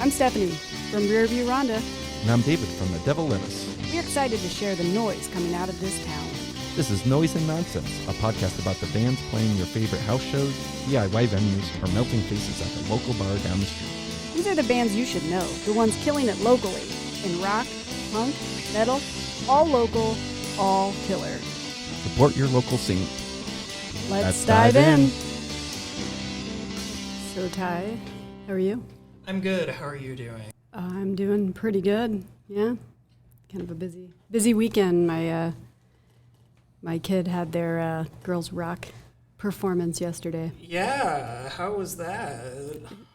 I'm Stefanie from Rearview Rhonda. And I'm David from The Devil in Us. We're excited to share the noise coming out of this town. This is Noise and Nonsense, a podcast about the bands playing your favorite house shows, DIY venues, or melting faces at the local bar down the street. These are the bands you should know, the ones killing it locally. In rock, punk, metal, all local, all killer. Support your local scene. Let's dive in. So Ty, how are you? I'm good. How are you doing? I'm doing pretty good. Yeah, kind of a busy weekend. My kid had their girls rock performance yesterday. Yeah, how was that?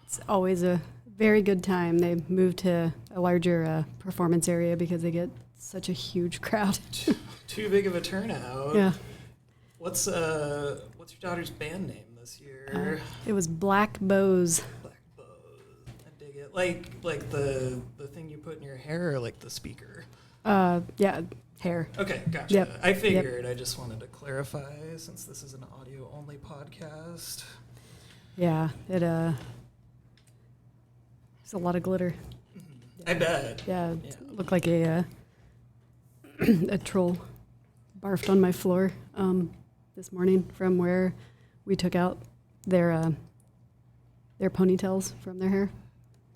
It's always a very good time. They moved to a larger performance area because they get such a huge crowd. Too big of a turnout. Yeah. What's your daughter's band name this year? It was Black Bows. Black Bows. I dig it. Like the thing you put in your hair, or like the speaker? Yeah, hair. Okay, gotcha. Yep. I figured. I just wanted to clarify since this is an audio-only podcast. Yeah, it's a lot of glitter. I bet. Yeah, it looked like a a troll barfed on my floor this morning from where we took out their ponytails from their hair.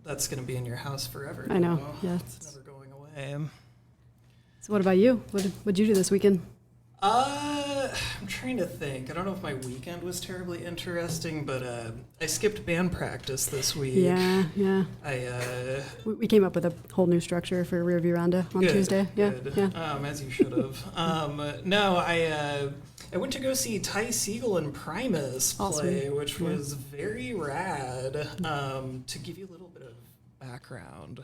That's going to be in your house forever. I know. Now. Yeah, It's never going away. So what about you? What'd you do this weekend? I'm trying to think. I don't know if my weekend was terribly interesting, but I skipped band practice this week. Yeah. We came up with a whole new structure for Rearview Rhonda on Tuesday. Good. Yeah. As you should have. No, I went to go see Ty Segall and Primus play, which was very rad. To give you a little bit of background,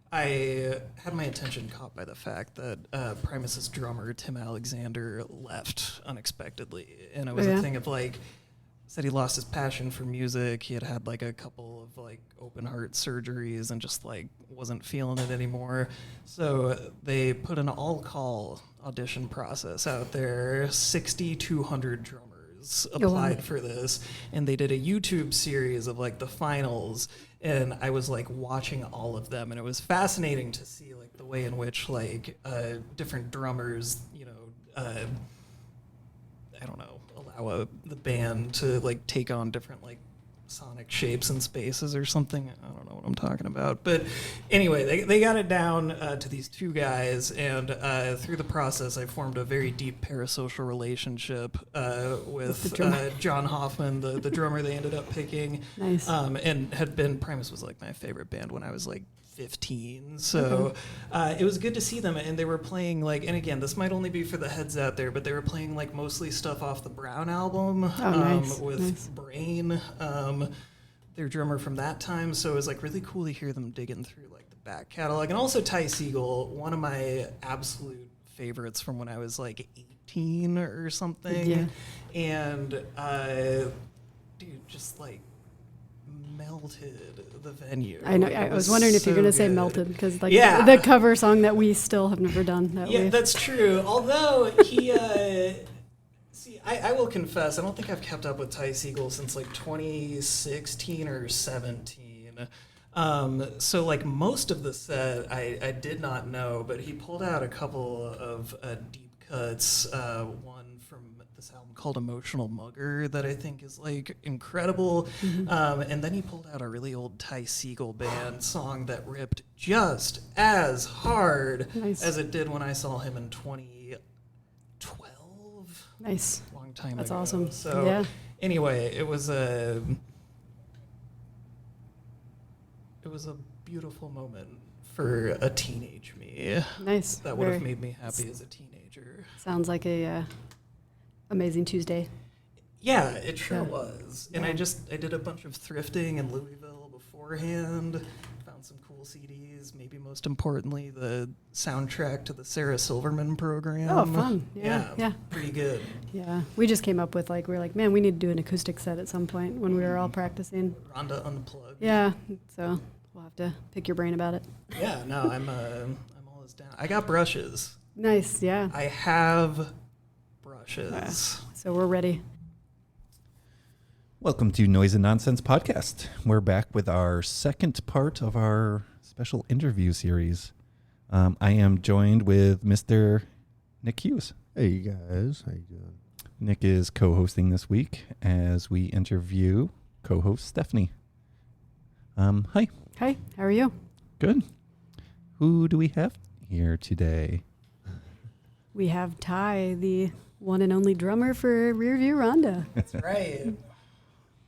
I had my attention caught by the fact that Primus's drummer, Tim Alexander, left unexpectedly. And it was a thing of said he lost his passion for music. He had like a couple of open heart surgeries and just wasn't feeling it anymore. So they put an all-call audition process out there. 6,200 drummers applied for this. And they did a YouTube series of the finals. And I was watching all of them, and it was fascinating to see the way in which different drummers, I don't know, allow the band to take on different sonic shapes and spaces or something. I don't know what I'm talking about, but anyway, they got it down to these two guys, and through the process, I formed a very deep parasocial relationship with John Hoffman, the drummer they ended up picking. Nice. And Primus was my favorite band when I was 15, so it was good to see them, and they were playing and again, this might only be for the heads out there, but they were playing mostly stuff off the Brown album with Brain, their drummer from that time. So it was really cool to hear them digging through the back catalog. And also Ty Segall, one of my absolute favorites from when I was 18 or something. And dude, just melted the venue. I know. I was wondering if you're going to say melted, because the cover song that we still have never done. That's true. Although he, see, I will confess, I don't think I've kept up with Ty Segall since 2016 or 17. So most of the set I did not know, but he pulled out a couple of deep cuts. One from this album called Emotional Mugger that I think is incredible. And then he pulled out a really old Ty Segall band song that ripped just as hard as it did when I saw him in 2012. Nice. Long time That's ago. awesome. So anyway, it was a beautiful moment for a teenage me. Nice. That would have made me happy as a teenager. Sounds like a amazing Tuesday. Yeah, it sure was. And I did a bunch of thrifting in Louisville beforehand, found some cool CDs, maybe most importantly, the soundtrack to the Sarah Silverman program. Oh, fun. Yeah. Pretty good. Yeah. We just came up with we were man, we need to do an acoustic set at some point when we were all practicing. Rhonda Unplugged. Yeah. So we'll have to pick your brain about it. Yeah, no, I'm always down. I got brushes. Nice, yeah. I have brushes. So we're ready. Welcome to Noise and Nonsense Podcast. We're back with our second part of our special interview series. I am joined with Mr. Nick Hughes. Hey, you guys. How you doing? Nick is co-hosting this week as we interview co-host Stefanie. Hi. Hi, how are you? Good. Who do we have here today? We have Ty, the one and only drummer for Rearview Rhonda. That's right.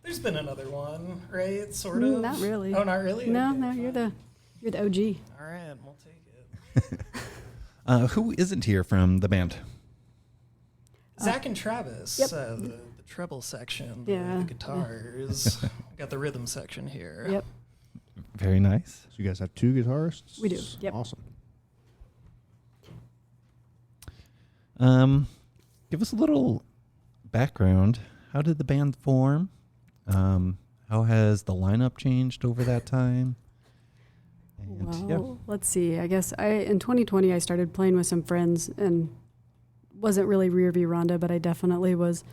There's been another one, right? Sort of. Not really. Oh, not really. No, Okay, no, fine. you're the OG. All right, we'll take it. Who isn't here from the band? Zach and Travis, Yep. the treble section, Yeah. the guitars. Got the rhythm section here. Yep. Very nice. So you guys have two guitarists? We do, yep. Awesome. Give us a little background. How did the band form? How has the lineup changed over that time? And, Well, let's see. I guess in 2020 I started playing with some friends and wasn't really Rearview Rhonda, but I definitely was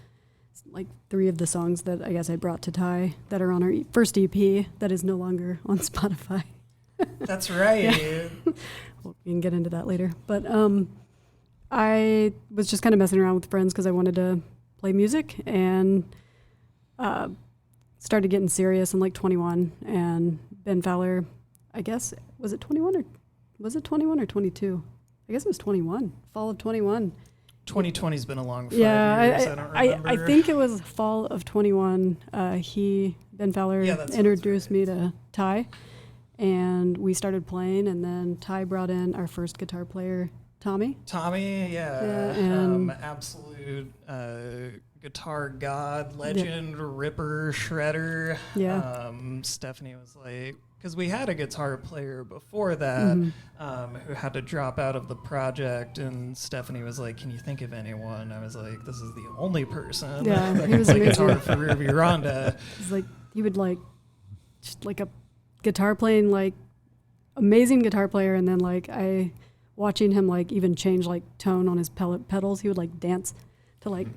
like 3 of the songs that I guess I brought to Ty that are on our first EP that is no longer on Spotify. That's right. We can get into that later. But I was just kind of messing around with friends because I wanted to play music and started getting serious in like 21. And Ben Fowler, I guess, was it 21 or 22? I guess it was 21, fall of 21. 2020's been a long 5 Yeah, years. I don't remember. I think it was fall of 21. Ben Fowler Yeah, that sounds introduced right. me to Ty, and we started playing, and then Ty brought in our first guitar player, Tommy. Tommy, Yeah, and- absolute guitar god, legend, ripper, shredder. Yeah. Stefanie was like, because we had a guitar player before that who had to drop out of the project, and Stefanie was like, "Can you think of anyone?" I was like, "This is the only person Yeah, that he can was play amazing. guitar for Rearview Rhonda." It's like he would like just like a guitar playing, like amazing guitar player, and then like watching him like even change like tone on his pedals. He would like dance to like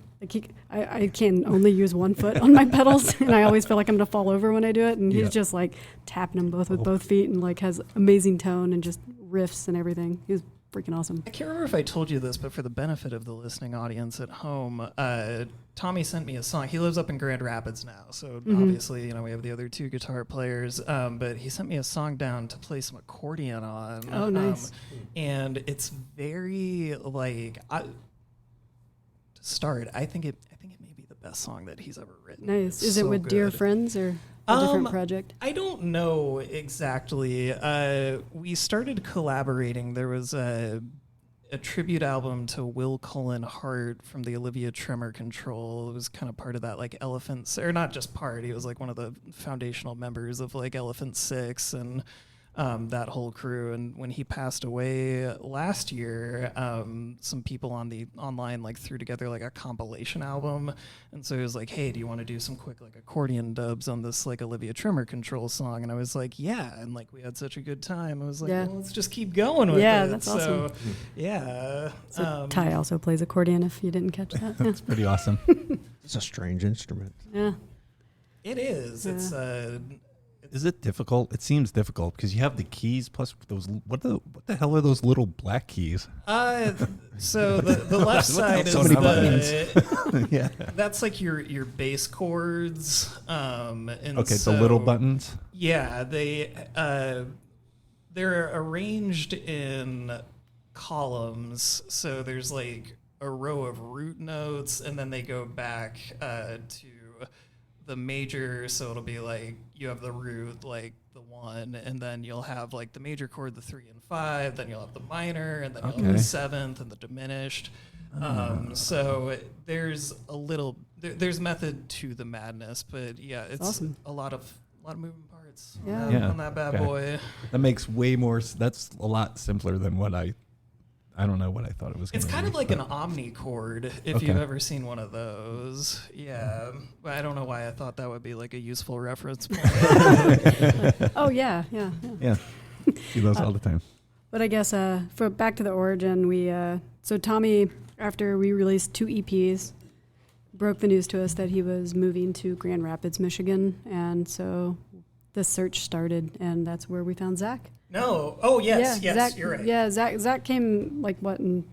I can only use one foot on my pedals, and I always feel like I'm gonna fall over when I do it. And Yeah. he's just like tapping them both with both feet, and like has amazing tone and just riffs and everything. He was freaking awesome. I can't remember if I told you this, but for the benefit of the listening audience at home, Tommy sent me a song. He lives up in Grand Rapids now, so obviously, we have the other 2 guitar players. But he sent me a song down to play some accordion on. Oh, nice. And it's very like to start. I think it may be the best song that he's ever written. Nice. It's Is it so with Dear good. Friends or a different project? I don't know exactly. We started collaborating. There was a tribute album to Will Cullen Hart from the Olivia Tremor Control. It was kind of part of that, like Elephant, or not just part. He was like one of the foundational members of like Elephant Six and that whole crew. And when he passed away last year, some people on the online like threw together like a compilation album. And so he was like, "Hey, do you want to do some quick like accordion dubs on this like Olivia Tremor Control song?" And I was like, "Yeah." And like we had such a good time. I was like, Yeah. "Well, let's just keep going with Yeah, it." that's so, awesome. yeah. So Ty also plays accordion, if you didn't catch that. Yeah. That's pretty awesome. It's a strange instrument. Yeah. It is. Yeah. It's Is it difficult? It seems difficult because you have the keys plus those. What the hell are those little black keys? so the left side is So many the yeah. that's like your bass chords. And Okay, so, the little buttons. Yeah, they're arranged in columns. So there's like a row of root notes, and then they go back to the major. So it'll be like you have the root, like the 1, and then you'll have like the major chord, the 3 and 5. Then you'll have the minor, and then you'll have Okay. the 7th and the diminished. So there's there's method to the madness, but yeah, it's awesome. a lot of moving parts. Yeah. Yeah. On that bad Okay. boy. That makes way more. That's a lot simpler than what I don't know what I thought it was going It's to be. kind of like but- an omnichord, if Okay. you've ever seen one of those. Yeah. But I don't know why I thought that would be like a useful reference point. Oh, yeah. Yeah. See those all the time. But I guess for back to the origin, so Tommy, after we released 2 EPs, broke the news to us that he was moving to Grand Rapids, Michigan, and so the search started, and that's where we found Zach. No. Oh, yes, yeah, yes, Zach, you're right. Yeah, Zach came in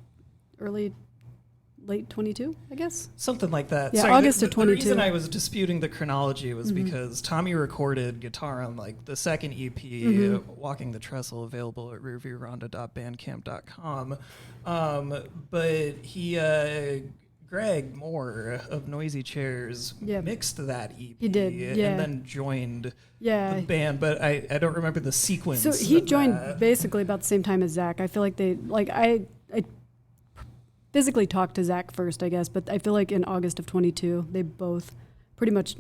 late 22, I guess. Something like that. Yeah, Sorry, August of the 22. reason I was disputing the chronology was because Tommy recorded guitar on like the second EP, Walking the Trestle, available at rearviewrhonda.bandcamp.com. But he, Greg Moore of Noisy Chairs, mixed that EP. He did, yeah. And then joined Yeah. the band, but I don't remember the sequence. So he of joined that. basically about the same time as Zach. I feel like I physically talked to Zach first, I guess, but I feel like in August of 22, they both pretty much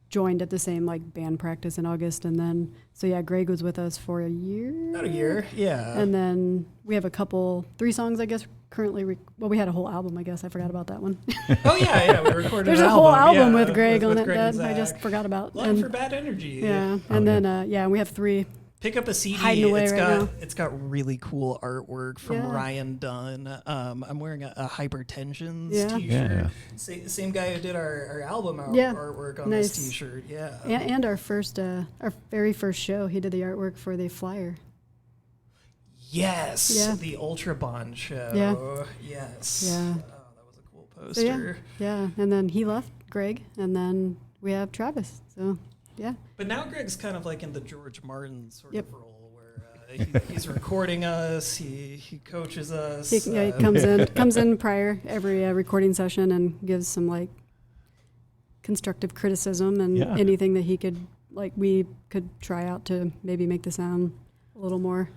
joined at the same like band practice in August. And then, so yeah, Greg was with us for a year. About a year, yeah. And then we have 3 songs, I guess, currently. We had a whole album, I guess. I forgot about that one. Oh, yeah, we recorded There's an a whole album yeah, with Greg on it Greg that and I just Zach. forgot about. Love for Bad Energy. Yeah. And then, we have 3. Pick up a CD. Hiding away It's right got now. it's got really cool artwork from Yeah. Ryan Dunn. I'm wearing a Hypertensions Yeah. t-shirt. Yeah. Same guy who did our album Yeah. artwork on Nice. this t-shirt. Yeah. And our very first show, he did the artwork for the flyer. Yes. Yeah. The Ultra Bond show. Yeah. Yes. Yeah. Oh, that was a cool So poster. yeah. And then he left, Greg, and then we have Travis. So yeah. But now Greg's kind of like in the George Martin sort Yep. of role where he's recording us, he coaches us. He comes in prior every recording session and gives some like constructive criticism and Yeah. anything that we could try out to maybe make the sound a little more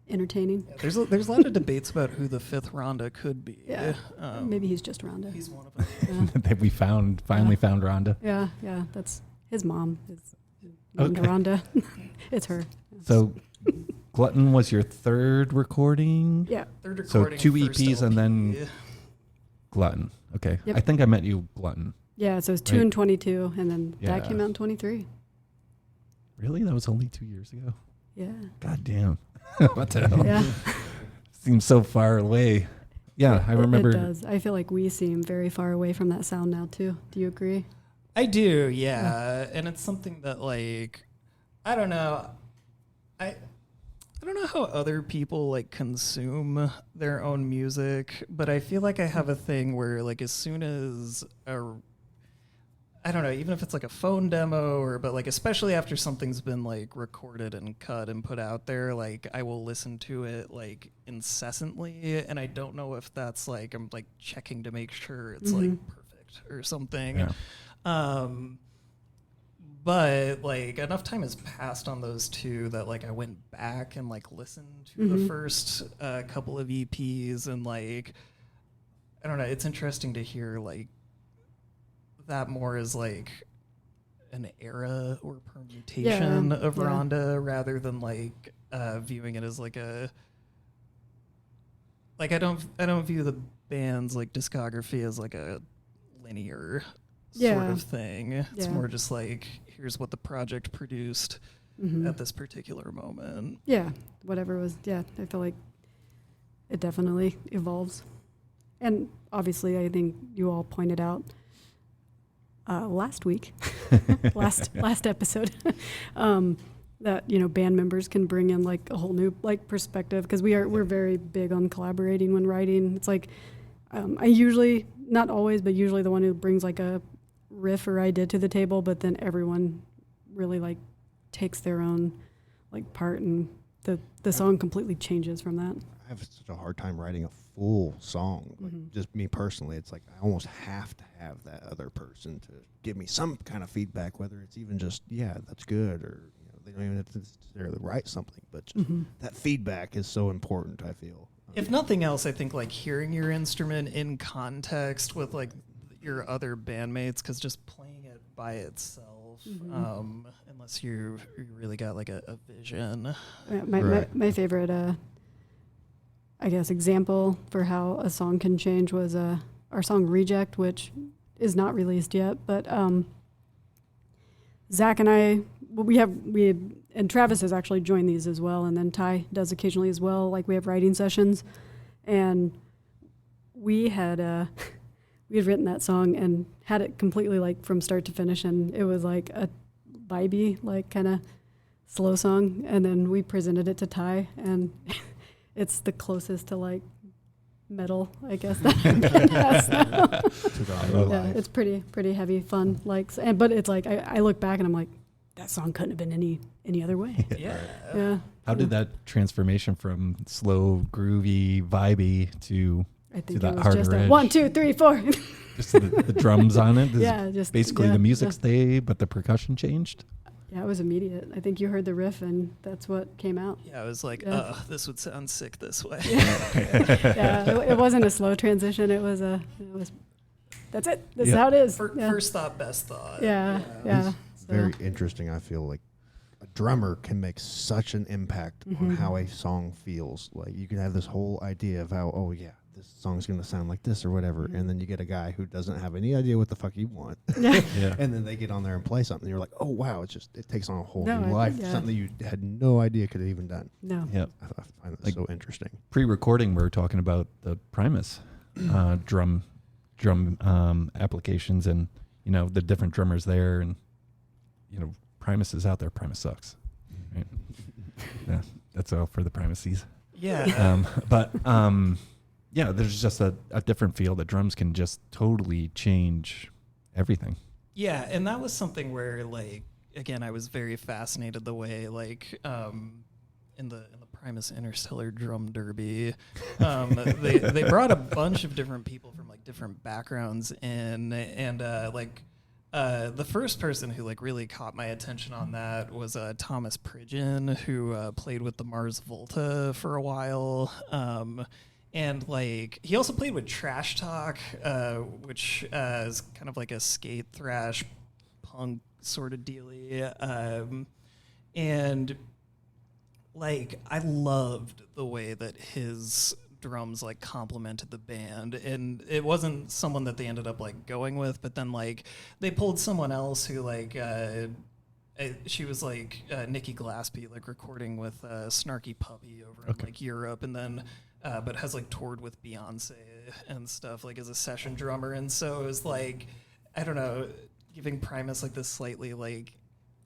entertaining. Yeah, there's a lot of debates about who the 5th Rhonda could be. Yeah. Maybe he's just Rhonda. He's one of them. Yeah. That we finally found Rhonda. Yeah, that's his mom. Is named Okay. Rhonda. It's her. So Glutton was your third recording? Yeah. Third So recording, 2 first EPs and then LP. Glutton. Okay. Yep. I think I met you Glutton. Yeah, so it's 2 Right. and 22, and then that Yeah. came out in 23. Really? That was only 2 years ago? Yeah. God damn. What the hell? Yeah. Seems so far away. Yeah, I remember. It does. I feel like we seem very far away from that sound now, too. Do you agree? I do, yeah. And it's something that like I don't know. I don't know how other people like consume their own music, but I feel like I have a thing where like as soon as I don't know, even if it's like a phone demo but like especially after something's been like recorded and cut and put out there, like I will listen to it like incessantly, and I don't know if that's like I'm like checking to make sure it's like perfect or something. Yeah. But like enough time has passed on those two that like I went back and like listened to the first couple of EPs, and like I don't know, it's interesting to hear like that more as like an era or permutation of Rhonda rather than like viewing it as like a like I don't view the band's like discography as like a linear sort of thing. It's more just like here's what the project produced at this particular moment. Yeah, whatever was, I feel like it definitely evolves. And obviously, I think you all pointed out last week, last episode, that, you know, band members can bring in like a whole new like perspective, because we're very big on collaborating when writing. It's like, I usually, not always, but usually the one who brings like a riff or idea to the table, but then everyone really like takes their own like part, and the song completely changes from that. I have such a hard time writing a full song. Like just me personally, it's like I almost have to have that other person to give me some kind of feedback, whether it's even just that's good, or you know, they don't even have to necessarily write something, but just that feedback is so important, I feel. If nothing else, I think like hearing your instrument in context with like your other bandmates, because just playing it by itself, unless you really got like a vision. My favorite, I guess, example for how a song can change was our song Reject, which is not released yet, but Zach and I, and Travis has actually joined these as well, and then Ty does occasionally as well. Like we have writing sessions, and we had we had written that song and had it completely like from start to finish, and it was like a vibey, like kind of slow song, and then we presented it to Ty, and it's the closest to like metal, I guess, that it has now. Yeah, it's pretty heavy, fun, like, but it's like I look back and I'm like, that song couldn't have been any other way. Yeah. How did that transformation from slow, groovy, vibey to I think that it was harder just edge? 1, 2, 3, 4. Just the drums on it? Yeah, just basically the music stayed, but the percussion changed? Yeah, it was immediate. I think you heard the riff, and that's what came out. Yeah, I was like, this would sound sick this way. Yeah, it wasn't a slow transition. It was that's it. This is how it is. First thought, best thought. Yeah. It's very interesting. I feel like a drummer can make such an impact on how a song feels. Like you can have this whole idea of how, oh yeah, this song's going to sound like this or whatever. And then you get a guy who doesn't have any idea what the fuck you want. Yeah. And then they get on there and play something. And you're like, oh wow, it takes on a whole new I life. think, Something you had no idea could have even done. No. Yeah. I find that Like, so interesting. Pre-recording, we were talking about the Primus drum applications, and the different drummers there, and Primus is out there. Primus sucks. Right? Yeah, that's all for the Primacies. Yeah. Yeah, there's just a different feel. The drums can just totally change everything. Yeah, and that was something where, like, again, I was very fascinated the way, like, in the Primus Interstellar Drum Derby, they brought a bunch of different people from like different backgrounds in, and the first person who like really caught my attention on that was Thomas Pridgeon, who played with the Mars Volta for a while. And like he also played with Trash Talk, which is kind of like a skate thrash punk sort of dealie. And like I loved the way that his drums like complemented the band, and it wasn't someone that they ended up like going with, but then like they pulled someone else who like she was like Nikki Glaspie, like recording with Snarky Puppy over in like Europe, and then but has like toured with Beyonce and stuff like as a session drummer. And so it was like, I don't know, giving Primus like this slightly like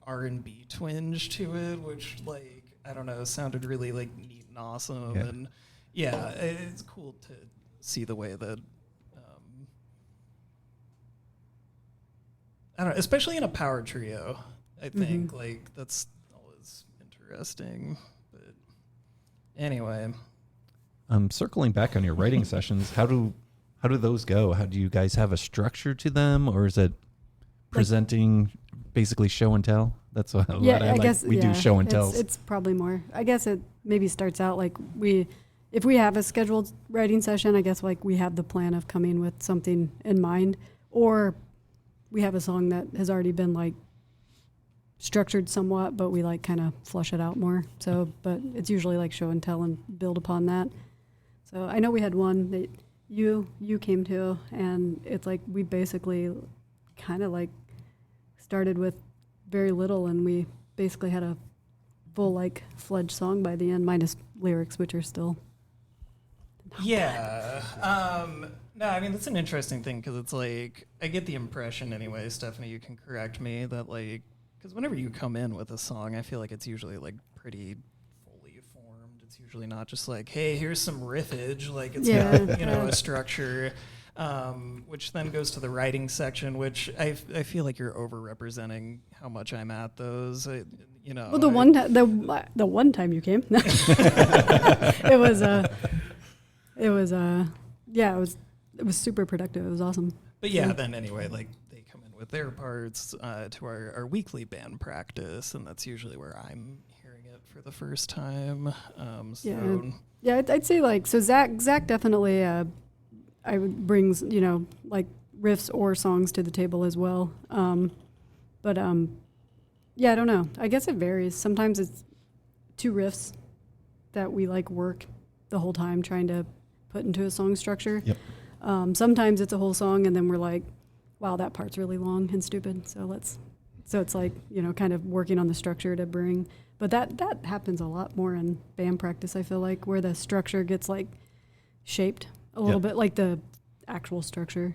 R&B twinge to it, which like, I don't know, sounded really like neat and awesome. Yeah. And yeah, it's cool to see the way that I don't know, especially in a power trio, I think like that's always interesting. But anyway, Circling back on your writing sessions, how do those go? How do you guys have a structure to them, or is it presenting basically show and tell? That's what I guess we do, show and tells. It's probably more. I guess it maybe starts out like if we have a scheduled writing session, I guess like we have the plan of coming with something in mind, or we have a song that has already been like structured somewhat, but we like kind of flush it out more. So, but it's usually like show and tell and build upon that. So I know we had one that you came to, and it's like we basically kind of like started with very little, and we basically had a full like fledged song by the end, minus lyrics, which are still yeah. No, I mean that's an interesting thing, because it's like I get the impression anyway, Stefanie, you can correct me, that like because whenever you come in with a song, I feel like it's usually like pretty fully formed. It's usually not just like, hey, here's some riffage, like it's got a structure. Which then goes to the writing section, which I feel like you're overrepresenting how much I'm at those. Well, the one time you came, it was super productive. It was awesome. But yeah, then anyway, like they come in with their parts to our weekly band practice, and that's usually where I'm hearing it for the first time. I'd say like so. Zach definitely. I would brings, like riffs or songs to the table as well. I don't know. I guess it varies. Sometimes it's 2 riffs that we like work the whole time trying to put into a song structure. Yep. Sometimes it's a whole song, and then we're like, wow, that part's really long and stupid. So it's like, kind of working on the structure to bring, but that happens a lot more in band practice. I feel like where the structure gets like shaped a little bit, like the actual structure.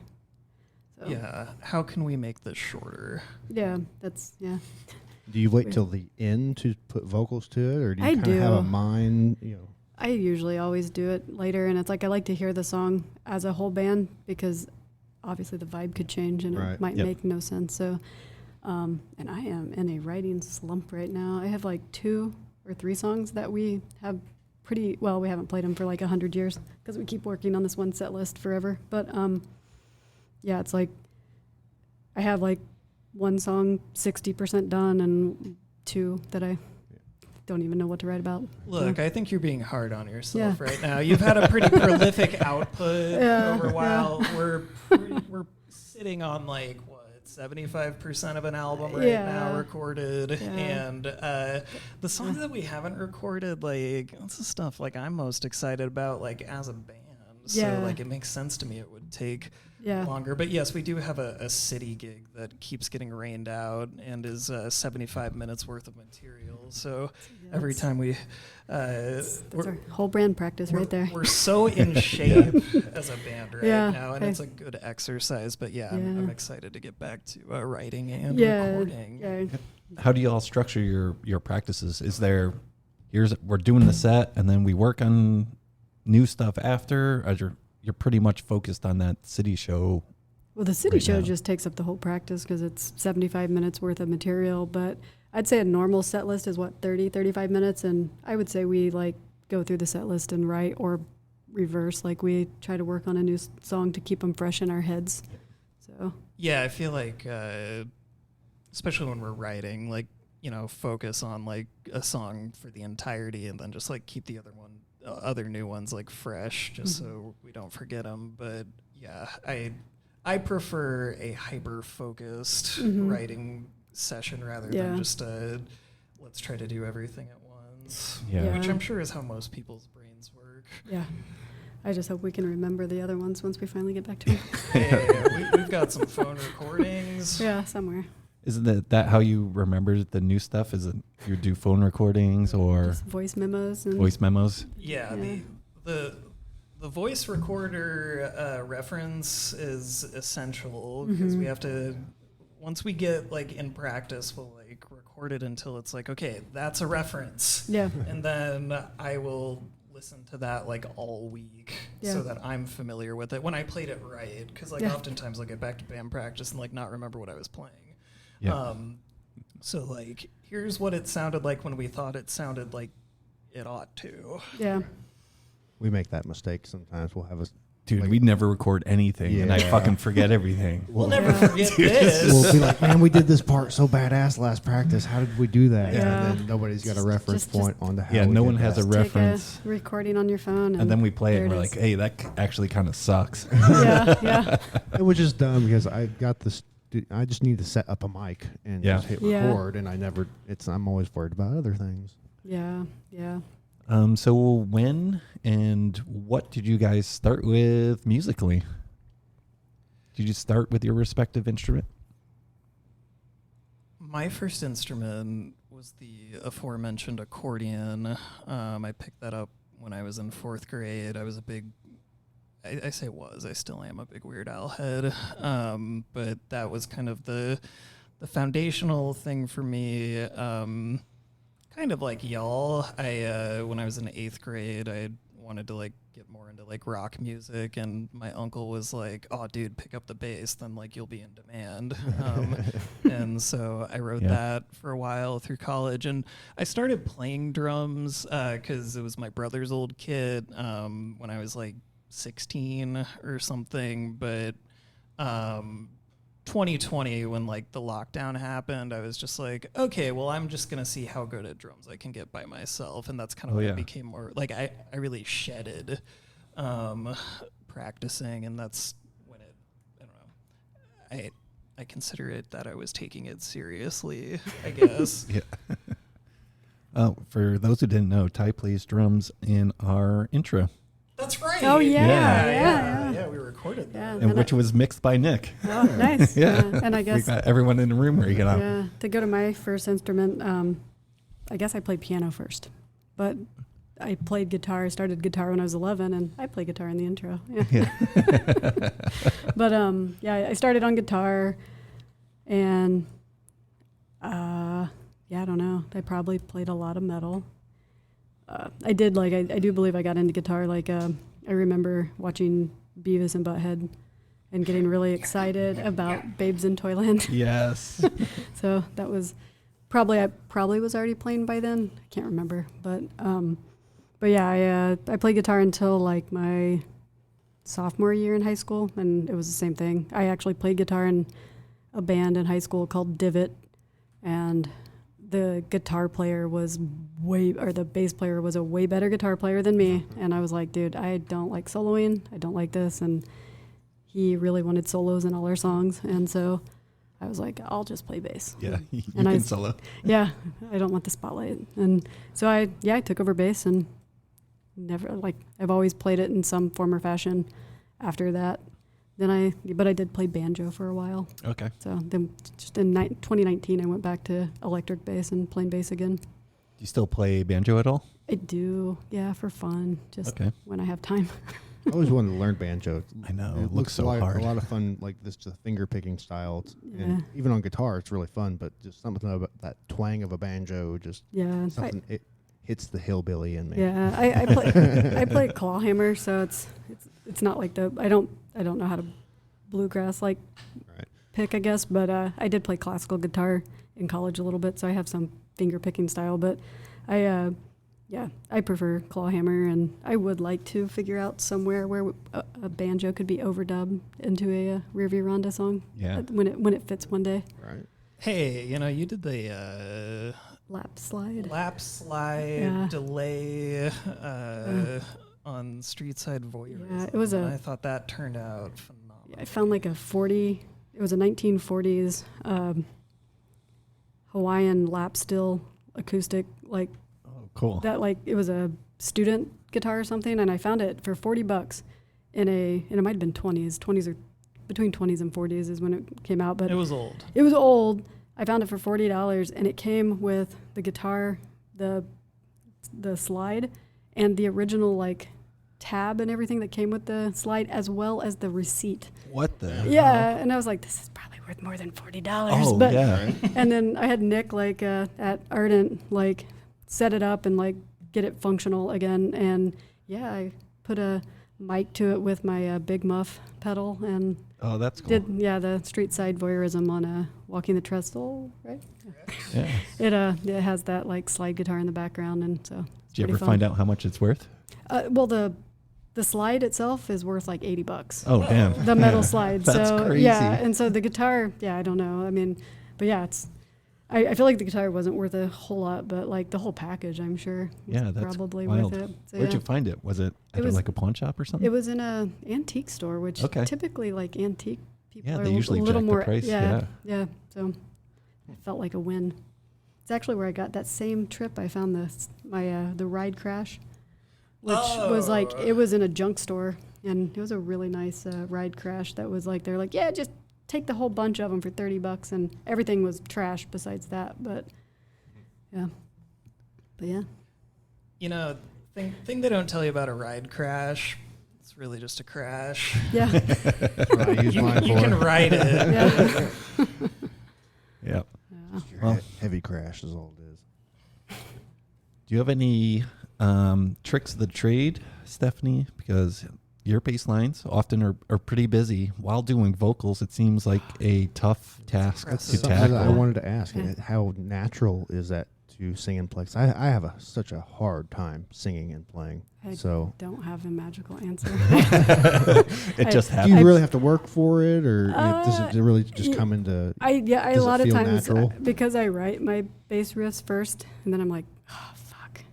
So, Yeah. How can we make this shorter? Yeah, Do you wait till the end to put vocals to it, or do you I kind of have a do. mind? I usually always do it later, and it's like I like to hear the song as a whole band because obviously the vibe could change and Right. it might Yep. make no sense. So, and I am in a writing slump right now. I have like 2 or 3 songs that we have we haven't played them for like 100 years because we keep working on this one set list forever. But yeah, it's like I have like one song 60% done and 2 that I don't even know what to write about. Look, Yeah. I think you're being hard on yourself Yeah. right now. You've had a pretty prolific output Yeah, over a yeah. while. We're sitting on like what 75% of an album right Yeah. now recorded, Yeah. and the songs that we haven't recorded, like that's the stuff like I'm most excited about, like as a band. So Yeah. like it makes sense to me. It would take Yeah. longer, but yes, we do have a city gig that keeps getting rained out and is 75 minutes worth of material. So every time we That's we're- our whole brand practice right there. we're so in shape as a band right Yeah, now, and I- it's a good exercise. But yeah, Yeah. I'm excited to get back to writing and Yeah. recording. Yeah. How do you all structure your practices? Is there we're doing the set and then we work on new stuff after? Or you're pretty much focused on that city show? Well, the city right show now? just takes up the whole practice because it's 75 minutes worth of material. But I'd say a normal set list is 35 minutes. And I would say we like go through the set list and write or reverse. Like we try to work on a new song to keep them fresh in our heads. So Yeah, I feel like, especially when we're writing, like, focus on like a song for the entirety, and then just like keep the other new ones like fresh, just so we don't forget them. But yeah, I prefer a hyper focused writing session rather Yeah. than just let's try to do everything at once. Yeah. Which I'm sure is how most people's brains work. yeah, I just hope we can remember the other ones once we finally get back to them. We've got some phone recordings. Yeah, somewhere. Isn't that how you remember the new stuff? Is it you do phone recordings or Just voice memos and voice memos? Yeah, Yeah. the voice recorder reference is essential because we have to, once we get like in practice, we'll like record it until it's like, okay, that's a reference. Yeah. And then I will listen to that like all week so Yeah. that I'm familiar with it when I played it right. Because like Yeah. oftentimes I'll get back to band practice and like not remember what I was playing. Yeah. So like, here's what it sounded like when we thought it sounded like it ought to. Yeah. We make that mistake sometimes. We'll have a Dude, like- we never record anything, and I Yeah. fucking forget everything. We'll We'll- never forget this. We'll be like, man, we did this part so badass last practice. How did we do that? Yeah. And then nobody's got a reference Just- point on the how Yeah, we no did one has that. a Take reference. a recording on your phone. And then we play it there and we're is. like, hey, that actually kind of sucks. Yeah, yeah. It was just dumb because I got this. I just need to set up a mic and Yeah. just hit Yeah. record, and I'm always worried about other things. Yeah, yeah. So when and what did you guys start with musically? Did you start with your respective instrument? My first instrument was the aforementioned accordion. I picked that up when I was in 4th grade. I was a big, I say was, I still am a big Weird Al head. But that was kind of the foundational thing for me. Kind of like y'all. When I was in 8th grade, I wanted to like get more into like rock music, and my uncle was like, "Oh, dude, pick up the bass, then like you'll be in demand." And so I wrote Yeah. that for a while through college, and I started playing drums because it was my brother's old kit when I was like 16 or something. But 2020, when like the lockdown happened, I was just like, okay, well, I'm just gonna see how good at drums I can get by myself, and that's kind of Oh, when yeah. I became more like I really shedded practicing, and that's when it, I don't know, I consider it that I was taking it seriously, I guess. Yeah. For those who didn't know, Ty plays drums in our intro, That's right. Oh, yeah, Yeah. yeah. We recorded that. Yeah. and And which was mixed by Nick. Oh, nice. Yeah. And I We guess, got everyone in the room ready to yeah, to go to my first instrument, I guess I played piano first. But I played guitar. I started guitar when I was 11, and I play guitar in the intro. Yeah. Yeah. But I started on guitar, and I don't know. I probably played a lot of metal. I did I do believe I got into guitar. I remember watching Beavis and Butthead and getting really excited about Babes in Toyland. Yes. So that was I probably was already playing by then. I can't remember, but yeah, I played guitar until like my sophomore year in high school, and it was the same thing. I actually played guitar in a band in high school called Divot, and the guitar player was the bass player was a way better guitar player than me. And I was like, dude, I don't like soloing. I don't like this. And he really wanted solos in all our songs. And so I was like, I'll just play bass. Yeah, you And can solo. Yeah, I don't want the spotlight. And so I took over bass and never, I've always played it in some form or fashion after that. But I did play banjo for a while. Okay. So then just in 2019, I went back to electric bass and playing bass again. Do you still play banjo at all? I do, yeah, for fun, just when I have time. I always wanted to learn banjo. I know. It looks so like hard. a lot of fun, like this just finger picking style. Yeah. And even on guitar, it's really fun, but just something about that twang of a banjo, just Yeah, something, it hits the hillbilly in me. yeah. I play clawhammer, so it's not like I don't know how to bluegrass Right. pick, I guess, but I did play classical guitar in college a little bit, so I have some finger picking style, but I prefer clawhammer, and I would like to figure out somewhere where a banjo could be overdubbed into a Rearview Rhonda song. Yeah. When it fits one day. Right. Hey, you did the Lap slide. lap slide delay on Street Side Voyeurism. Yeah, it was and I thought that turned out phenomenal. I found it was a 1940s Hawaiian lap steel acoustic, Oh, cool. that, it was a student guitar or something, and I found it for $40 and it might have been 20s or between 20s and 40s is when it came out, but It was old. it was old. I found it for $40, and it came with the guitar, the slide, and the original tab and everything that came with the slide, as well as the receipt. What the? Yeah, and I was like, this is probably worth more than $40. Oh, but yeah. and then I had Nick at Ardent set it up and get it functional again, and yeah, I put a mic to it with my Big Muff pedal and Oh, that's cool. did the Street Side Voyeurism on Walking the Trestle, right? Yeah. It has that slide guitar in the background, and so Did you ever find out how much it's worth? well, the slide itself is worth $80. Oh, damn. The metal slide. That's so crazy. yeah, and so the guitar, I don't know. I mean, but yeah, I feel like the guitar wasn't worth a whole lot, but the whole package, I'm sure, was Yeah, that's probably wild. worth it. So, Where'd yeah. you find it? Was it at was- a pawn shop or something? It was in a antique store, which Okay. typically antique people Yeah, are they usually a little jack the more. price, Yeah. So it felt like a win. It's actually where I got that same trip. I found the ride crash, which was it was in a junk store, and it was a really nice ride crash. That was they're yeah, just take the whole bunch of them for $30, and everything was trash besides that. But yeah. Thing they don't tell you about a ride crash, it's really just a crash. Yeah. I use mine You for can ride it. Yeah. Yep. your Well- heavy crash is all it is. Do you have any tricks of the trade, Stefanie? Because your bass lines often are pretty busy while doing vocals. It seems like a tough task That's to Something that I tackle. wanted to ask, Yeah. how natural is that to sing and play? 'Cause I have such a hard time singing and playing. I So don't have a magical answer. It just do happens. you really have to work for it, or does it really just y- come into? I Does a it lot of feel times natural? because I write my bass riffs first, and then I'm like, oh fuck,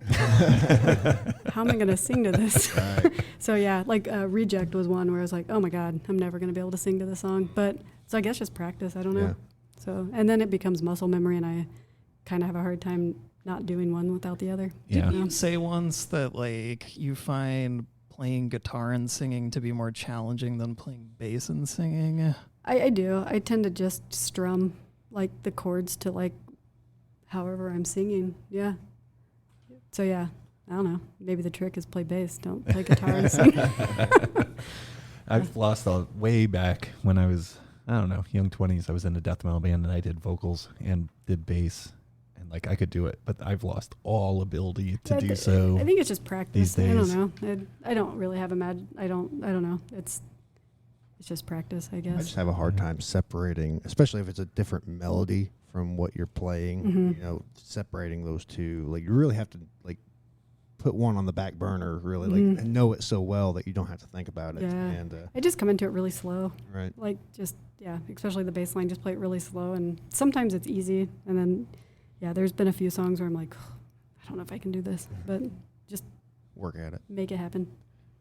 how am I gonna sing to this? Right. So yeah, Reject was one where I was like, oh my god, I'm never gonna be able to sing to the song. But so I guess just practice. I don't know. Yeah. So and then it becomes muscle memory, and I kind of have a hard time not doing one without the other. Yeah. Did you say once that you find playing guitar and singing to be more challenging than playing bass and singing? I do. I tend to just strum the chords to however I'm singing. Yeah. So yeah, I don't know. Maybe the trick is play bass. Don't play guitar and sing. I've lost way back when I was, I don't know, young 20s. I was in a death metal band and I did vocals and did bass. And like I could do it, but I've lost all ability to do so. I think it's just practice. These days. I don't know. I don't really have I don't know. It's just practice, I guess. I just have a hard time separating, especially if it's a different melody from what you're playing. Mhm. You know, separating those two. Like you really have to like put one on the back burner, really, like and know it so well that you don't have to think about it. Yeah. And I just come into it really slow. right. Like just especially the bass line, just play it really slow, and sometimes it's easy, and then there's been a few songs where I'm like, I don't know if I can do this, but just Work at it. make it happen.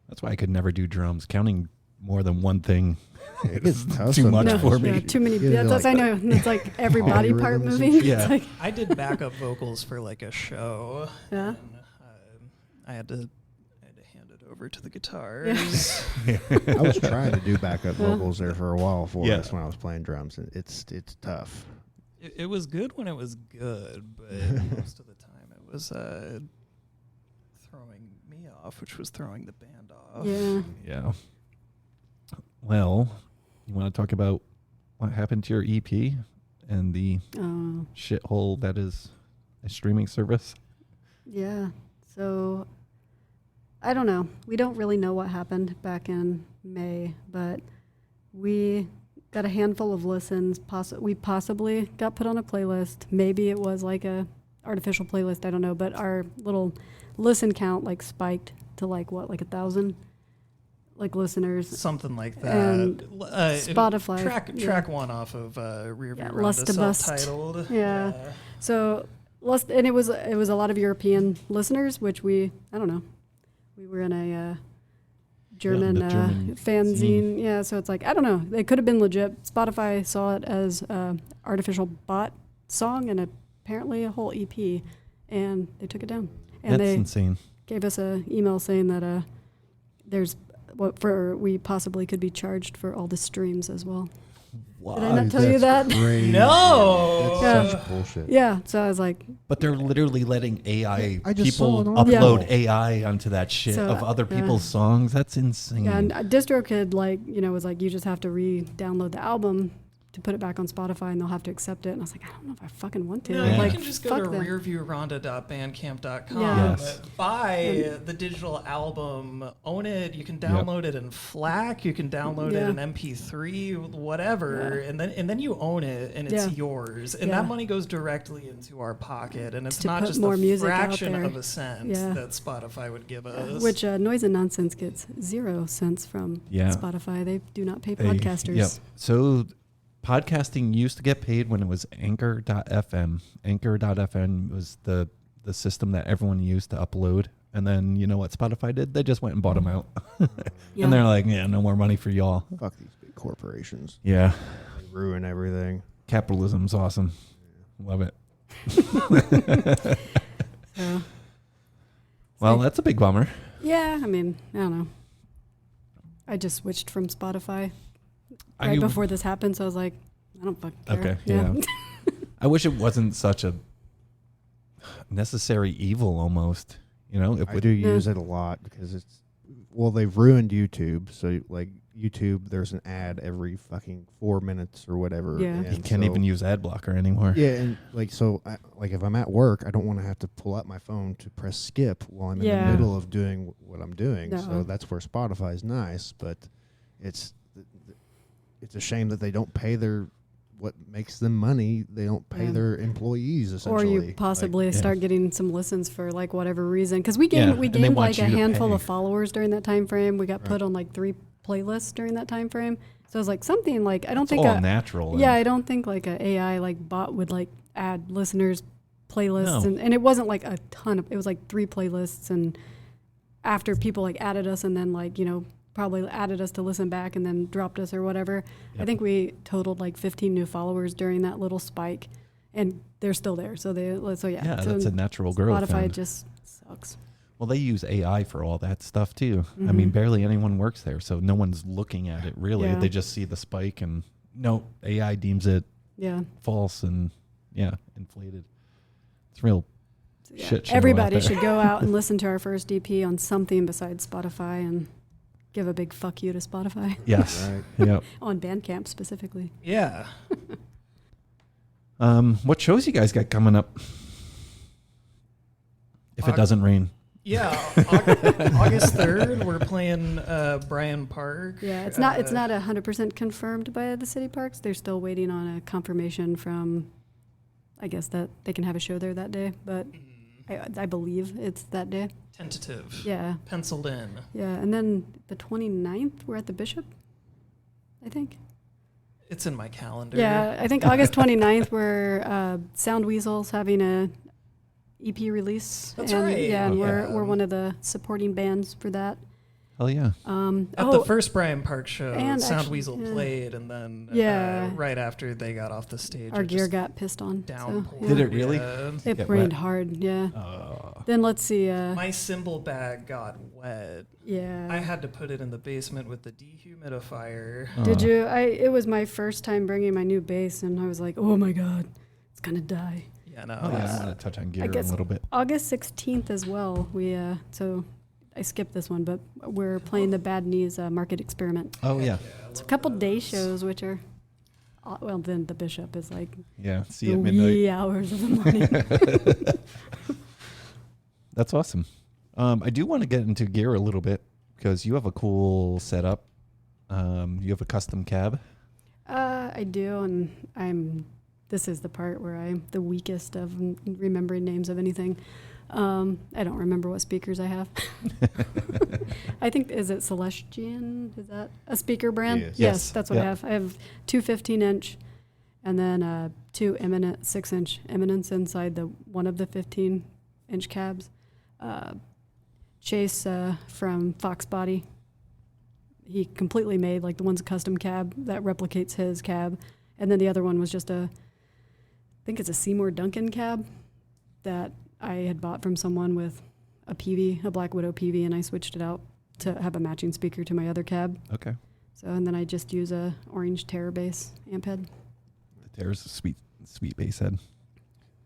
That's why I could never do drums. Counting more than one thing It gets tough too much sometimes. for Yeah, me. too many. Yeah, That's like I know. It's like every body part polyrhythms and moving. shit. Yeah. It's like, I did backup vocals for like a show. Yeah. And, I had to hand it over to the guitars. I was trying to do backup Yeah. vocals there for a while for Yeah. us when I was playing drums, and it's tough. It was good when it was good, but most of the time it was throwing me off, which was throwing the band off. yeah. Yeah. Well, you want to talk about what happened to your EP and the Oh. shithole that is a streaming service? Yeah. So I don't know. We don't really know what happened back in May, but we got a handful of listens. We possibly got put on a playlist. Maybe it was like a artificial playlist. I don't know. But our little listen count like spiked to like 1,000 like listeners. Something like that. And Spotify. Track one off of Rearview Rhonda, Lust to Bust. self-titled. Yeah. So and it was a lot of European listeners, which I don't know. We were in a German, the German fanzine. scene. Yeah, so it's like, I don't know. It could have been legit. Spotify saw it as artificial bot song and apparently a whole EP, and they took it down. And That's they insane. gave us an email saying that we possibly could be charged for all the streams as well. Wow. Did I not tell you that? Crazy. No! That's Yeah. such bullshit. Yeah, so I was like, But they're literally letting AI I just people saw it on upload there. AI onto that shit So, of other yeah. people's songs. That's insane. yeah, and DistroKid was like, you just have to re-download the album to put it back on Spotify, and they'll have to accept it. And I was like, I don't know if I fucking want to. No, Yeah. you Like, can just go fuck to them. rearviewrhonda.bandcamp.com, Yeah. Yes. buy the digital album, own it. You can download it in FLAC, you can download Yeah. it in MP3, whatever, and then you own it and it's Yeah. yours. And Yeah. that money goes directly into our pocket, and it's To not put just more a music out fraction there. of a cent Yeah. that Spotify would give us. Which Noise and Nonsense gets 0 cents from Yeah. Spotify. They do not pay They- podcasters. Yep. So podcasting used to get paid when it was Anchor.fm. Anchor.fm was the system that everyone used to upload. And then you know what Spotify did? They just went and bought them out. Yeah. And they're like, yeah, no more money for y'all. Fuck these big corporations. Yeah. They ruin everything. Capitalism's awesome. Love it. So, Well, like- that's a big bummer. yeah, I mean, I don't know. I just switched from Spotify right before this happened, so I was like, I don't fucking care. Okay, yeah. I wish it wasn't such a necessary evil almost. You know, it I would do use it a lot because they've ruined YouTube. So like YouTube, there's an ad every fucking 4 minutes or whatever. Yeah. you and can't so- even use ad blocker anymore. Yeah, and like if I'm at work, I don't want to have to pull out my phone to press skip while I'm in Yeah. the middle of doing what I'm doing. No. So that's where Spotify is nice, but it's a shame that they don't pay what makes them money. They don't pay Yeah. their employees Or essentially. you possibly yeah. start getting some listens for like whatever reason. Because we Yeah, gained and they want like a you to handful pay. of followers during that time frame. We got Right. put on like 3 playlists during that time frame. So it was like something like, I don't It's think all natural. yeah, and- I don't think like a AI like bot would like add listeners playlists No. and it wasn't like a ton of, it was like 3 playlists, and after people like added us and then like, probably added us to listen back and then dropped us or whatever. I Yep. think we totaled like 15 new followers during that little spike, and they're still there. So yeah. Yeah, so that's a natural growth. Spotify and- just sucks. well, they use AI for all that stuff too. I Mhm. mean, barely anyone works there, so no one's looking at it really. Yeah. They just see the spike and no, AI deems it Yeah. false and inflated. It's real So, yeah, Shit show everybody out there. should go out and listen to our first EP on something besides Spotify and give a big fuck you to Spotify. Yes. Right. Yep. On Bandcamp specifically. Yeah. What shows you guys got coming up? If it doesn't rain. Yeah, August 3rd, we're playing Bryan Park. Yeah, it's not 100% confirmed by the city parks. They're still waiting on a confirmation from, I guess, that they can have a show there that day, but I believe it's that day. Tentative. Yeah. Penciled in. Yeah, and then the 29th, we're at the Bishop, I think. It's in my calendar. Yeah, I think August 29th, we're Sound Weasel's having a EP release. That's and, right. Yeah, and Okay. we're one of the supporting bands for that. Hell yeah. At the first Bryan Park show, and Sound actually, Weasel yeah. played, and then Yeah. right after they got off the stage, our it gear just got pissed on. downpoured. So, Did yeah. it really? It Get rained wet? hard, yeah. Oh. Then let's see. My cymbal bag got wet. Yeah. I had to put it in the basement with the dehumidifier. Did you? It was my first time bringing my new bass, and I was like, oh my god, it's gonna die. Yeah, no. Oh, yeah, I'm going to touch on gear a guess- little bit. August 16th as well. We so I skipped this one, but we're playing the Bad Knees Market Experiment. Oh, yeah. It's a couple day shows, which are well. Then the Bishop is like Yeah. See the you at midnight. wee hours of the morning. That's awesome. I do want to get into gear a little bit because you have a cool setup. You have a custom cab. I do, and this is the part where I'm the weakest of remembering names of anything. I don't remember what speakers I have. I think, is it Celestian? Is that a speaker brand? Yes. Yes. That's what I Yeah. have. I have two 15-inch and then two 6-inch Eminence inside one of the 15-inch cabs. Chase from Fox Body. He completely made, like, the one's a custom cab that replicates his cab. And then the other one was just I think it's a Seymour Duncan cab that I had bought from someone with a PV, a Black Widow PV, and I switched it out to have a matching speaker to my other cab. Okay. So, and then I just use a orange Terror bass amp head. There's a sweet bass head.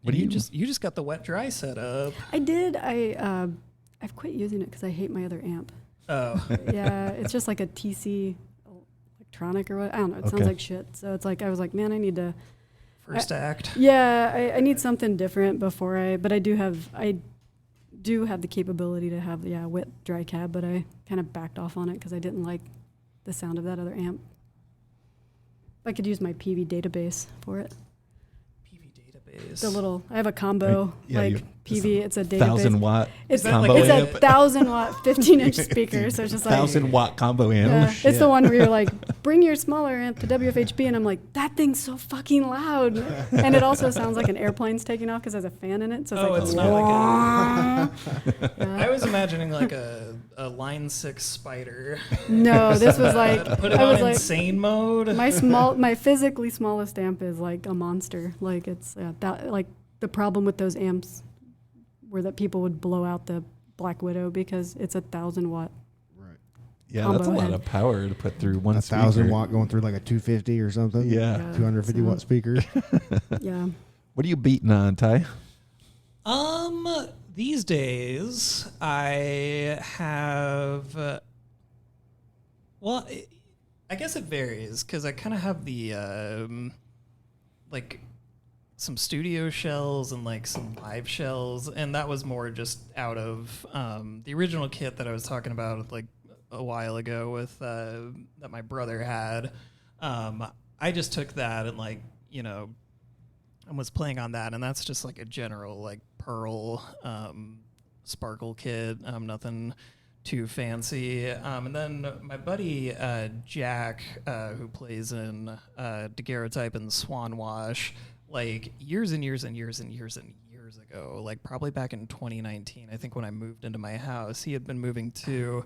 What do you just got the wet dry set up? I did. I've quit using it because I hate my other amp. Oh. Yeah, it's just like a TC electronic or what. I don't know. It sounds Okay. like shit. So it's like I was like, man, I need to. First act. Yeah, I need something different before but I do have the capability to have wet dry cab, but I kind of backed off on it because I didn't like the sound of that other amp. I could use my PV database for it. PV database. I have a combo, Yeah, like you- PV. It's a database. 1,000-watt It's that combo like it's amp. a 1,000-watt 15-inch speaker. So it's just like 1,000-watt combo amp. yeah, Oh, shit. it's the one where you're like, bring your smaller amp to WFHB, and I'm like, that thing's so fucking loud, and it also sounds like an airplane's taking off because there's a fan in it. So it's Oh, like, it's not like yeah. I was imagining like a Line 6 Spider. No, this was like Put it I was on like insane mode. my physically smallest amp is like a monster. Like it's like the problem with those amps were that people would blow out the Black Widow because it's 1,000-watt. Right. Yeah, that's a combo lot head. of power to put through one 1,000 speaker. watt going through like a 250 or something. Yeah. 250 watt speaker. Yeah. What are you beating on, Ty? These days I have. I guess it varies because I kind of have the like some studio shells and like some live shells, and that was more just out of the original kit that I was talking about like a while ago with that my brother had. I just took that and and was playing on that, and that's just like a general like Pearl sparkle kit, nothing too fancy. And then my buddy Jack, who plays in Daguerreotype and Swan Wash, like years and years and years and years and years ago, like probably back in 2019, I think when I moved into my house, he had been moving too,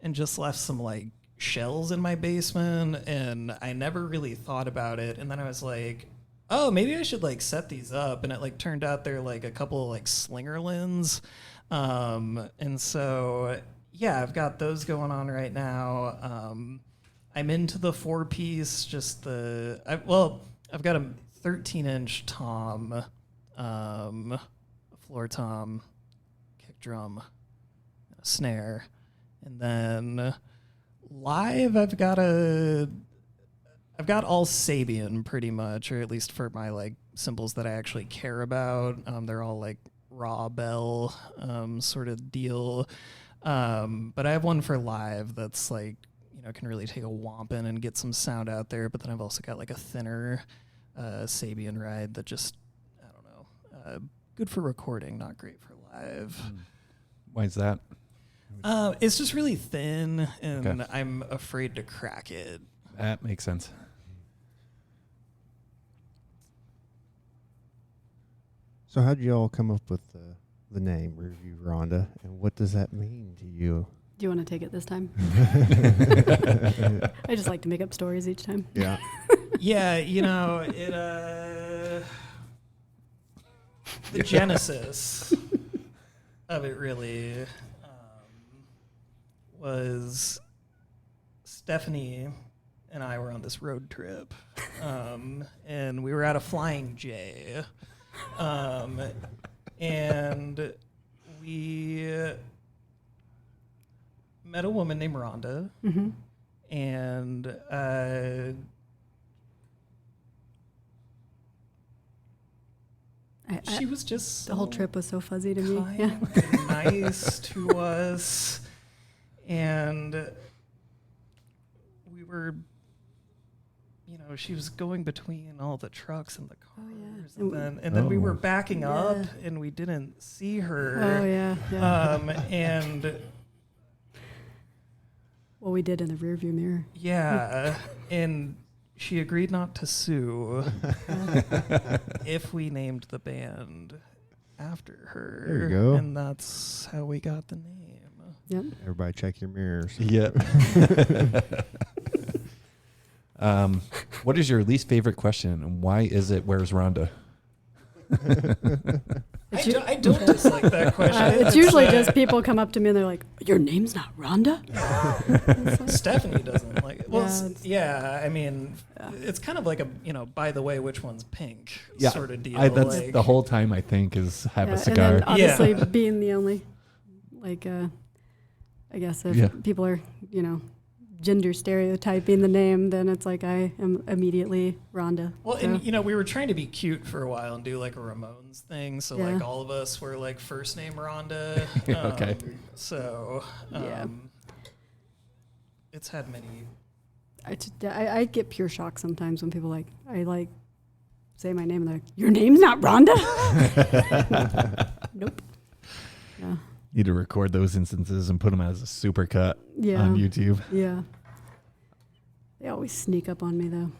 and just left some like shells in my basement, and I never really thought about it. And then I was like, oh, maybe I should like set these up, and it like turned out they're like a couple of like Slingerlands, and so yeah, I've got those going on right now. I'm into the 4-piece, just I've got a 13-inch Tom, floor tom, kick drum, a snare. And then live, I've got all Sabian pretty much, or at least for my like cymbals that I actually care about. They're all like raw bell sort of deal. But I have one for live that's like, can really take a whomp in and get some sound out there. But then I've also got like a thinner Sabian ride that just, I don't know, good for recording, not great for live. Why is that? It's just really thin, and I'm afraid to crack it. That makes sense. So how did you all come up with the name Rearview Rhonda, and what does that mean to you? Do you want to take it this time? I just like to make up stories each time. Yeah. Yeah, it the genesis of it really was Stefanie and I were on this road trip, and we were at a Flying J, and we met a woman named Rhonda, and she was just the whole trip was so fuzzy to me. Yeah, nice to us, and we were, she was going between all the trucks and the cars, and then we were backing up, and we didn't see her. Oh yeah. And well, we did in the rearview mirror. Yeah, and she agreed not to sue if we named the band after her. There you go. And that's how we got the name. Yep. Everybody check your mirrors. Yep. What is your least favorite question, and why is it "Where's Rhonda"? I don't dislike that question. It's usually just people come up to me and they're like, "Your name's not Rhonda?" Stephanie doesn't like it. Well, Yeah, I mean, it's kind of like a, by the way, which one's pink sort of deal. That's like, the whole time I think is have a And cigar. then obviously being the only, like, I guess if people are, gender stereotyping the name, then it's like I am immediately Rhonda. Well, so. and we were trying to be cute for a while and do like a Ramones thing, so Yeah. like all of us were like first name Rhonda. Okay. So Yeah. it's had many. I get pure shock sometimes when people I say my name and they're like, "Your name's not Rhonda?" Nope. Yeah. Need to record those instances and put them as a super cut Yeah. on YouTube. Yeah. They always sneak up on me though.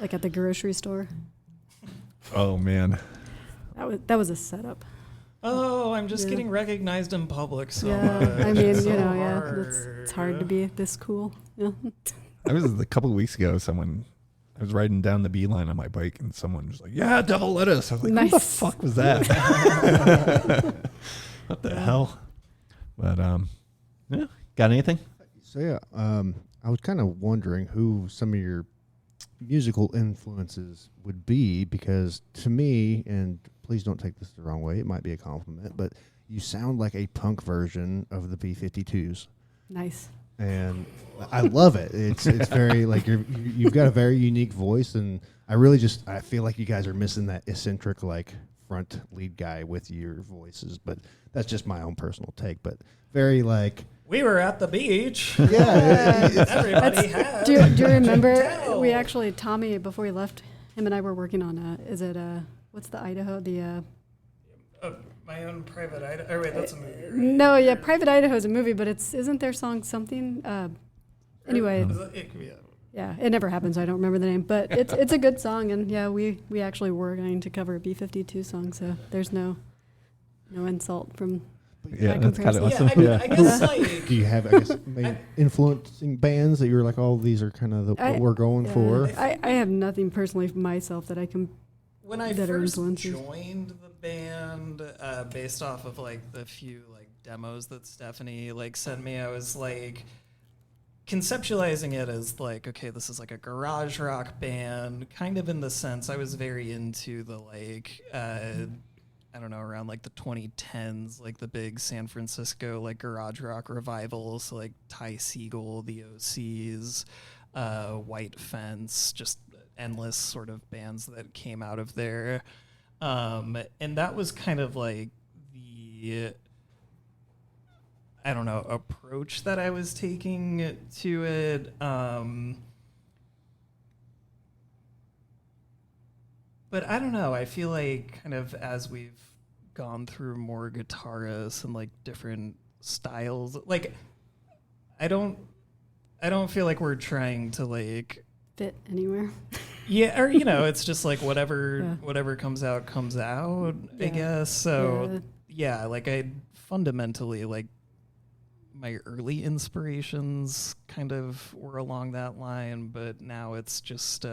Like at the grocery store. Oh man. That was a setup. Oh, I'm just Yeah. getting recognized in public so much. I mean, It's so it's hard to be this cool. Yeah. I was a couple of weeks ago. I was riding down the beeline on my bike, and someone was like, "Yeah, devil lettuce." I was like, "What the Nice. fuck was that?" What the hell? But yeah. Got anything? So yeah, I was kind of wondering who some of your musical influences would be, because to me, and please don't take this the wrong way, it might be a compliment, but you sound like a punk version of the B-52s. Nice. And I love it. It's very like you've got a very unique voice, and I feel like you guys are missing that eccentric like front lead guy with your voices, but that's just my own personal take. But very like We were at the beach. yeah, Everybody had. Do you tell. remember we actually, Tommy, before we left, him and I were working on what's the Idaho, My Own Private Idaho. Oh, wait, that's a movie. Right? no, yeah, Private Idaho is a movie, but isn't their song something? Anyway, yeah, it never happened, so I don't remember the name, but it's a good song, and yeah, we actually were going to cover a B-52 song, so there's no insult from Yeah, that that's kind of comparison. awesome. I guess like do you have maybe influencing bands that you're like, oh, these are kind of what we're going for? I have nothing personally for myself that I can. when I that are first influences. joined the band, based off of like the few like demos that Stefanie like sent me, I was like conceptualizing it as like, okay, this is like a garage rock band, kind of in the sense I was very into the like I don't know, around like the 2010s, like the big San Francisco like garage rock revivals, like Ty Segall, the OCs, White Fence, just endless sort of bands that came out of there. And that was kind of like the, I don't know, approach that I was taking to it. But I don't know. I feel like kind of as we've gone through more guitarists and like different styles, like I don't feel like we're trying to like fit anywhere. Yeah, or it's just like whatever comes out, I guess. So yeah, like I fundamentally like my early inspirations kind of were along that line, but now it's just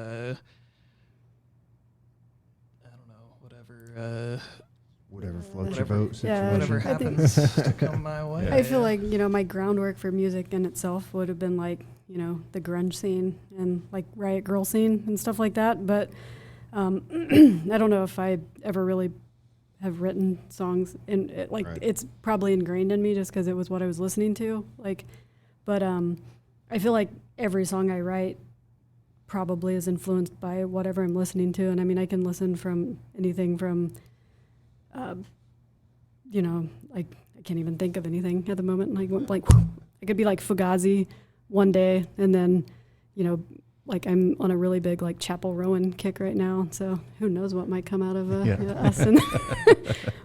whatever floats your boat situation. Yeah, whatever happens to come my way. I feel like, my groundwork for music in itself would have been like, the grunge scene and like Riot Girl scene and stuff like that. But I don't know if I ever really have written songs and it's probably ingrained in me just because it was what I was listening to. But I feel like every song I write probably is influenced by whatever I'm listening to. And I mean, I can listen from anything from, like I can't even think of anything at the moment. Like it could be like Fugazi one day, and then, like I'm on a really big like Chapel Rowan kick right now. So who knows what might come out of us. And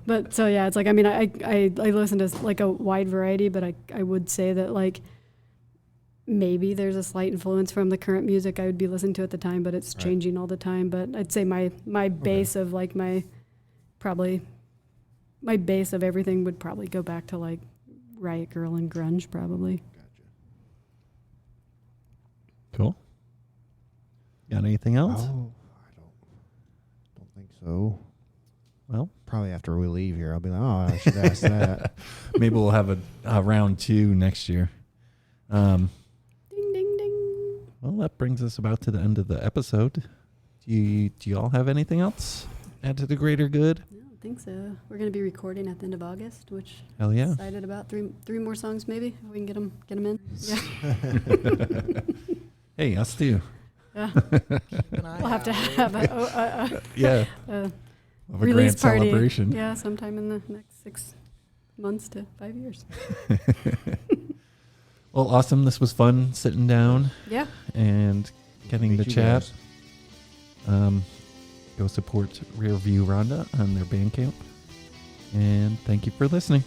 but so yeah, it's like, I mean, I listen to like a wide variety, but I would say that like maybe there's a slight influence from the current music I would be listening to at the time, but it's changing all the time. But I'd say my base of like my base of everything would probably go back to like Riot Girl and grunge probably. Gotcha. Cool. Got anything else? Oh, I don't think so. Well, probably after we leave here, I'll be like, I should ask that. Maybe we'll have a round 2 next year. Ding, ding, ding. Well, that brings us about to the end of the episode. Do you all have anything else? Add to the greater good? I don't think so. We're going to be recording at the end of August, which Hell yeah. I'm excited about. Three more songs maybe, if we can get them in. Yeah. Hey, us too. Yeah. Keep an eye We'll have to out. have a Yeah. a Of a release grand party. celebration. Yeah, sometime in the next 6 months to 5 years. Well, awesome. This was fun sitting down Yeah. and getting to Meet you chat. guys. Go support Rearview Rhonda on their Bandcamp. And thank you for listening.